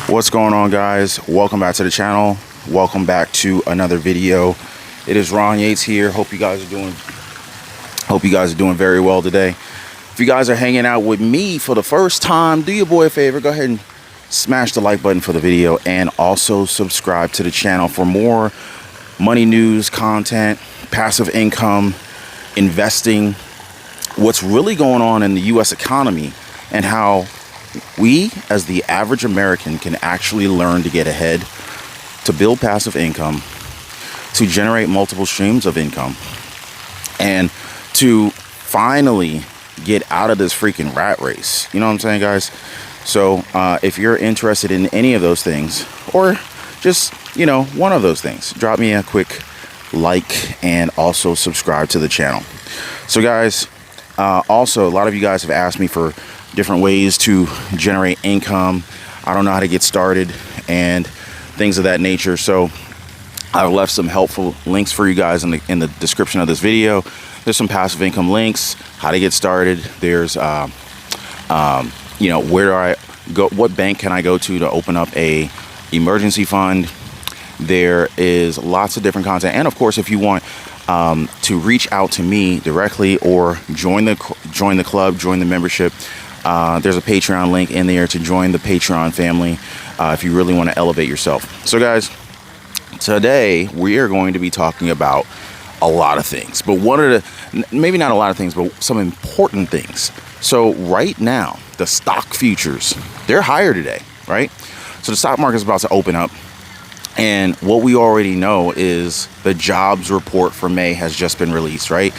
What's going on, guys? Welcome back to the channel. Welcome back to another video. It is Ron Yates here. Hope you guys are doing very well today. If you guys are hanging out with me for the first time, do your boy a favor, go ahead and smash the like button for the video and also subscribe to the channel for more money news, content, passive income, investing, what's really going on in the US economy, and how we as the average American can actually learn to get ahead, to build passive income, to generate multiple streams of income, and to finally get out of this freaking rat race. You know what I'm saying, guys? So if you're interested in any of those things, or just, you know, one of those things, drop me a quick like and also subscribe to the channel. So guys, also a lot of you guys have asked me for different ways to generate income. I don't know how to get started and things of that nature. So I left some helpful links for you guys in the description of this video. There's some passive income links, how to get started. There's you know, where do I go, what bank can I go to open up a emergency fund. There is lots of different content, and of course, if you want to reach out to me directly or join the club, join the membership, there's a Patreon link in there to join the Patreon family if you really want to elevate yourself. So guys, today we are going to be talking about a lot of things, but one of the, maybe not a lot of things, but some important things. So right now, the stock futures, they're higher today, right? So the stock market is about to open up, and what we already know is the jobs report for May has just been released, right?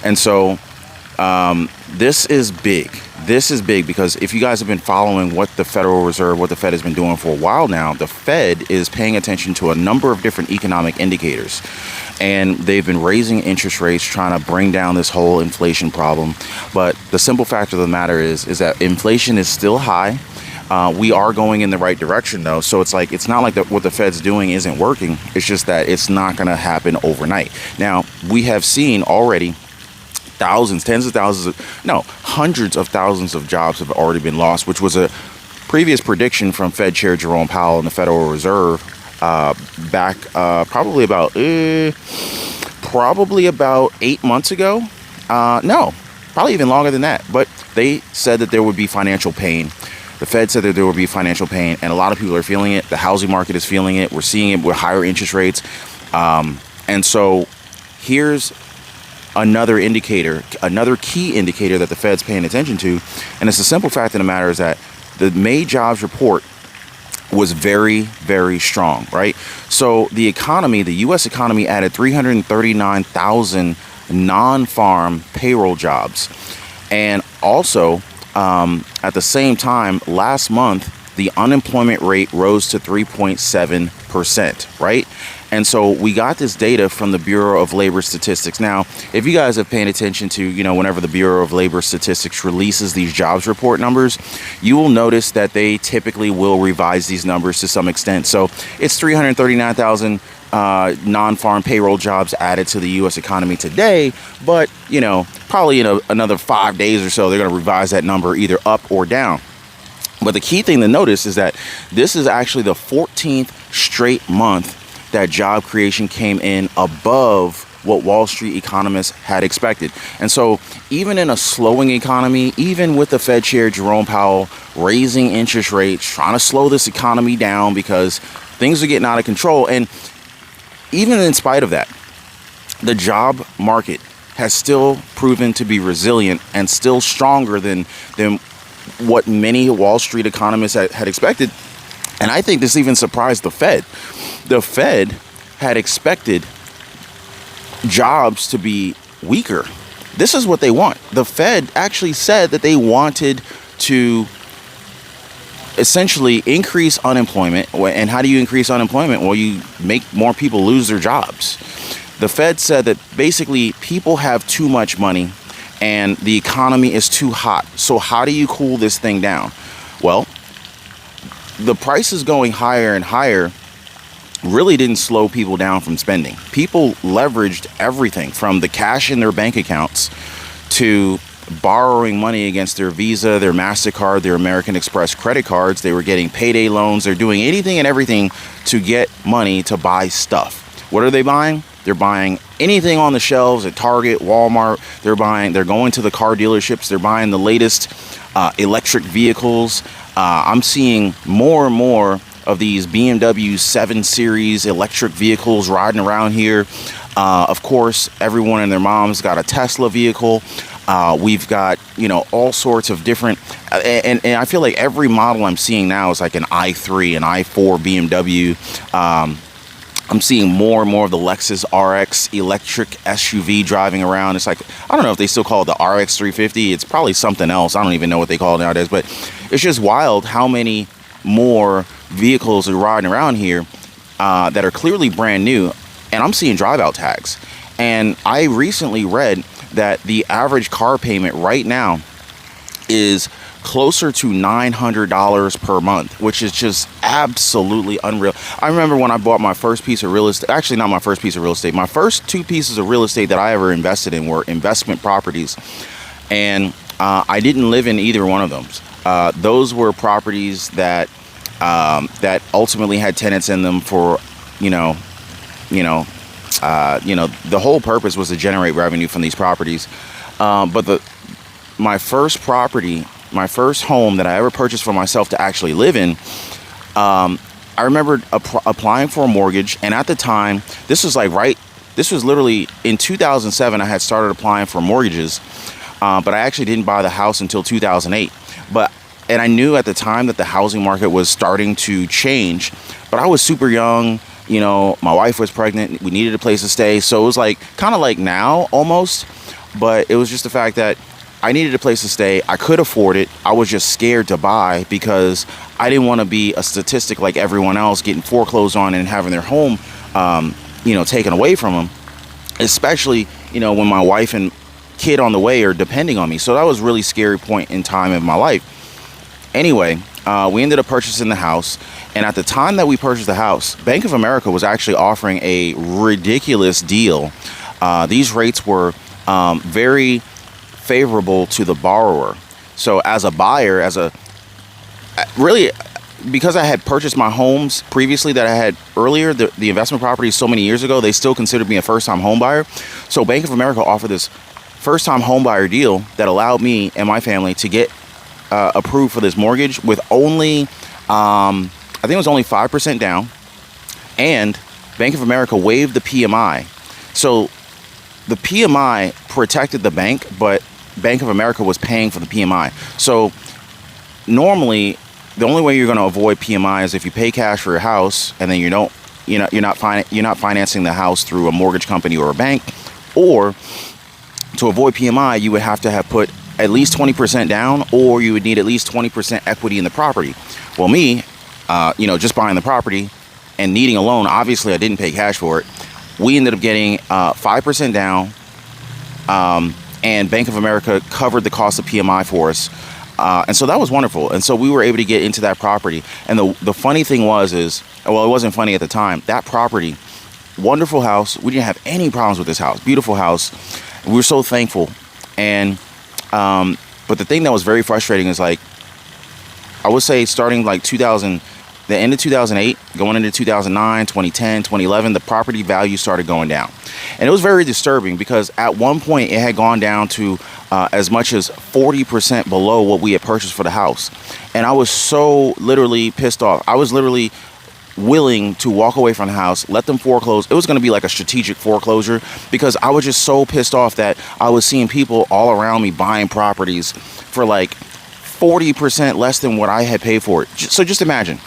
And so this is big. This is big because if you guys have been following what the Federal Reserve, what the Fed has been doing for a while now, the Fed is paying attention to a number of different economic indicators. And they've been raising interest rates, trying to bring down this whole inflation problem. But the simple fact of the matter is that inflation is still high. We are going in the right direction, though. So it's like, it's not like what the Fed's doing isn't working. It's just that it's not going to happen overnight. Now, we have seen already thousands, tens of thousands, hundreds of thousands of jobs have already been lost, which was a previous prediction from Fed Chair Jerome Powell and the Federal Reserve back probably about 8 months ago. No, probably even longer than that. But they said that there would be financial pain. The Fed said that there would be financial pain, and a lot of people are feeling it. The housing market is feeling it. We're seeing it with higher interest rates. And so here's another indicator, another key indicator that the Fed's paying attention to. And it's the simple fact of the matter is that the May jobs report was very, very strong, right? So the economy, the U.S. economy added 339,000 non-farm payroll jobs. And also, at the same time, last month, the unemployment rate rose to 3.7%, right? And so we got this data from the Bureau of Labor Statistics. Now, if you guys have paid attention to, you know, whenever the Bureau of Labor Statistics releases these jobs report numbers, you will notice that they typically will revise these numbers to some extent. So it's 339,000 non-farm payroll jobs added to the U.S. economy today, but, you know, probably in another 5 days or so, they're going to revise that number either up or down. But the key thing to notice is that this is actually the 14th straight month that job creation came in above what Wall Street economists had expected. And so even in a slowing economy, even with the Fed Chair Jerome Powell raising interest rates, trying to slow this economy down because things are getting out of control, and even in spite of that, the job market has still proven to be resilient and still stronger than what many Wall Street economists had expected. And I think this even surprised the Fed. The Fed had expected jobs to be weaker. This is what they want. The Fed actually said that they wanted to essentially increase unemployment. And how do you increase unemployment? Well, you make more people lose their jobs. The Fed said that basically people have too much money and the economy is too hot. So how do you cool this thing down? Well, the prices going higher and higher really didn't slow people down from spending. People leveraged everything from the cash in their bank accounts to borrowing money against their Visa, their MasterCard, their American Express credit cards. They were getting payday loans. They're doing anything and everything to get money to buy stuff. What are they buying? They're buying anything on the shelves at Target, Walmart. They're going to the car dealerships. They're buying the latest electric vehicles. I'm seeing more and more of these BMW 7 Series electric vehicles riding around here. Of course, everyone and their mom's got a Tesla vehicle. We've got, all sorts of different, and I feel like every model I'm seeing now is like an i3, an i4 BMW. I'm seeing more and more of the Lexus RX electric SUV driving around. It's like, I don't know if they still call it the RX 350. It's probably something else. I don't even know what they call it nowadays, but it's just wild how many more vehicles are riding around here that are clearly brand new. And I'm seeing drive out tags. And I recently read that the average car payment right now is closer to $900 per month, which is just absolutely unreal. I remember when I bought my first piece of real estate, actually not my first piece of real estate, my first two pieces of real estate that I ever invested in were investment properties. And I didn't live in either one of them. Those were properties that ultimately had tenants in them for, the whole purpose was to generate revenue from these properties. But my first property, my first home that I ever purchased for myself to actually live in, I remember applying for a mortgage. And at the time, this was literally in 2007, I had started applying for mortgages, but I actually didn't buy the house until 2008. And I knew at the time that the housing market was starting to change, but I was super young. My wife was pregnant. We needed a place to stay. So it was like kind of like now almost, but it was just the fact that I needed a place to stay. I could afford it. I was just scared to buy because I didn't want to be a statistic like everyone else getting foreclosed on and having their home, taken away from them, especially, when my wife and kid on the way are depending on me. So that was a really scary point in time in my life. Anyway, we ended up purchasing the house. And at the time that we purchased the house, Bank of America was actually offering a ridiculous deal. These rates were very favorable to the borrower. So as a buyer, because I had purchased my homes previously that I had earlier, the investment properties so many years ago, they still considered me a first-time home buyer. So Bank of America offered this first-time home buyer deal that allowed me and my family to get approved for this mortgage with only, I think it was only 5% down, and Bank of America waived the PMI. So the PMI protected the bank, but Bank of America was paying for the PMI. So normally, the only way you're going to avoid PMI is if you pay cash for your house, and then you're not financing the house through a mortgage company or a bank. Or to avoid PMI, you would have to have put at least 20% down, or you would need at least 20% equity in the property. Well, me, just buying the property and needing a loan, obviously I didn't pay cash for it. We ended up getting 5% down, and Bank of America covered the cost of PMI for us. And so that was wonderful. And so we were able to get into that property. And the funny thing it wasn't funny at the time. That property, wonderful house. We didn't have any problems with this house. Beautiful house. We were so thankful. And but the thing that was very frustrating is, like, I would say starting like the end of 2008, going into 2009, 2010, 2011, the property value started going down. And it was very disturbing because at one point it had gone down to as much as 40% below what we had purchased for the house. And I was so literally pissed off. I was literally willing to walk away from the house, let them foreclose. It was going to be like a strategic foreclosure because I was just so pissed off that I was seeing people all around me buying properties for like 40% less than what I had paid for it. So just imagine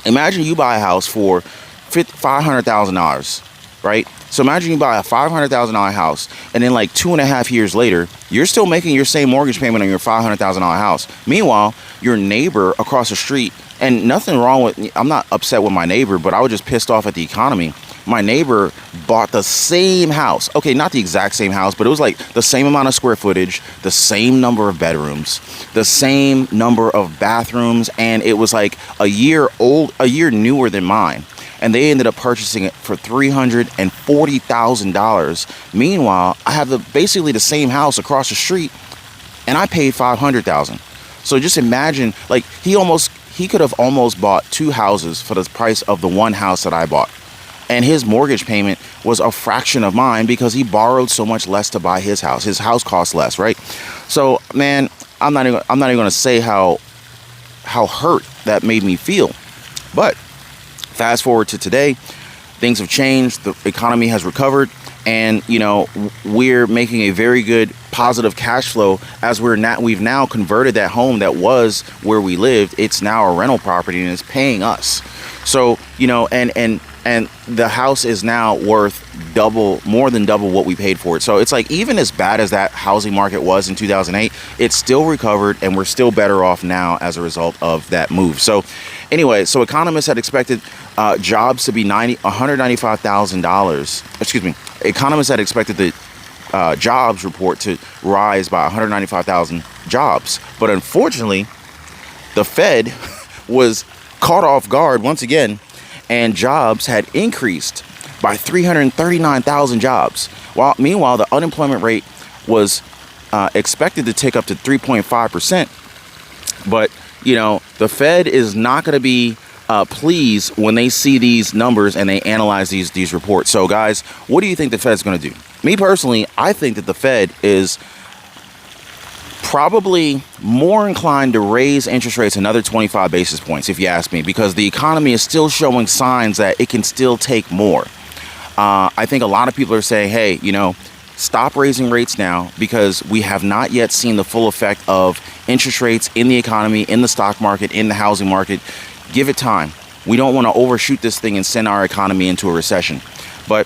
you buy a house for $500,000, right? So imagine you buy a $500,000 house, and then like 2.5 years later, you're still making your same mortgage payment on your $500,000 house. Meanwhile, your neighbor across the street, and nothing wrong with, I'm not upset with my neighbor, but I was just pissed off at the economy. My neighbor bought the same house. Okay, not the exact same house, but it was like the same amount of square footage, the same number of bedrooms, the same number of bathrooms, and it was like a year newer than mine. And they ended up purchasing it for $340,000. Meanwhile, I have basically the same house across the street and I paid $500,000. So just imagine, like, he could have almost bought 2 houses for the price of the one house that I bought. And his mortgage payment was a fraction of mine because he borrowed so much less to buy his house. His house cost less, right? So, man, I'm not even going to say how hurt that made me feel. But fast forward to today, things have changed. The economy has recovered, and we're making a very good positive cash flow as we've now converted that home that was where we lived. It's now a rental property and it's paying us. So, and the house is now worth more than double what we paid for it. So it's like, even as bad as that housing market was in 2008, it's still recovered, and we're still better off now as a result of that move. So anyway, so economists had expected jobs to be $195,000. Excuse me. Economists had expected the jobs report to rise by 195,000 jobs. But unfortunately, the Fed was caught off guard once again, and jobs had increased by 339,000 jobs. Meanwhile, the unemployment rate was expected to tick up to 3.5%. But, the Fed is not going to be pleased when they see these numbers and they analyze these reports. So, guys, what do you think the Fed's going to do? Me personally, I think that the Fed is probably more inclined to raise interest rates another 25 basis points, if you ask me, because the economy is still showing signs that it can still take more. I think a lot of people are saying, hey, stop raising rates now, because we have not yet seen the full effect of interest rates in the economy, in the stock market, in the housing market. Give it time. We don't want to overshoot this thing and send our economy into a recession. But,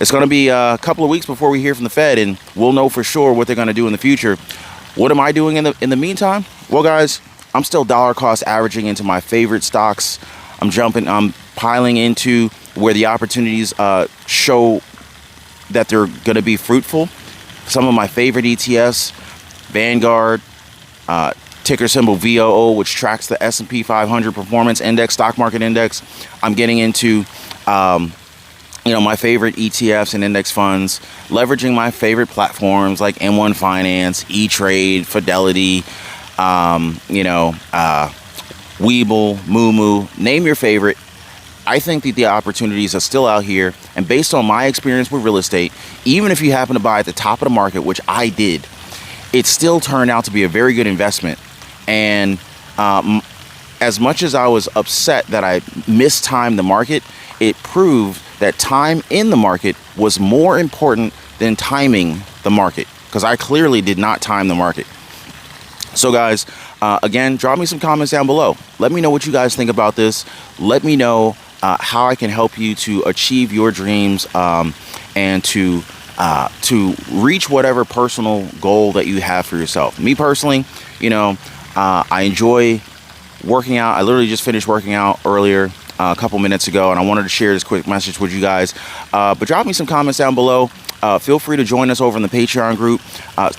it's going to be a couple of weeks before we hear from the Fed, and we'll know for sure what they're going to do in the future. What am I doing in the meantime? Well, guys, I'm still dollar cost averaging into my favorite stocks. I'm piling into where the opportunities show that they're going to be fruitful. Some of my favorite ETFs, Vanguard, ticker symbol VOO, which tracks the S&P 500 performance index, stock market index. I'm getting into my favorite ETFs and index funds, leveraging my favorite platforms like M1 Finance, E-Trade, Fidelity, Webull, Moomoo, name your favorite. I think that the opportunities are still out here, and based on my experience with real estate, even if you happen to buy at the top of the market, which I did, it still turned out to be a very good investment. And as much as I was upset that I mistimed the market, it proved that time in the market was more important than timing the market, because I clearly did not time the market. So, guys, again, drop me some comments down below. Let me know what you guys think about this. Let me know how I can help you to achieve your dreams and to reach whatever personal goal that you have for yourself. Me personally, I enjoy working out. I literally just finished working out earlier, a couple minutes ago, and I wanted to share this quick message with you guys. But drop me some comments down below. Feel free to join us over in the Patreon group.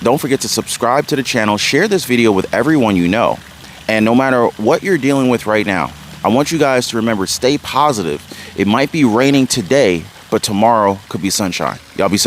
Don't forget to subscribe to the channel. Share this video with everyone you know. And no matter what you're dealing with right now, I want you guys to remember, stay positive. It might be raining today, but tomorrow could be sunshine. Y'all be safe.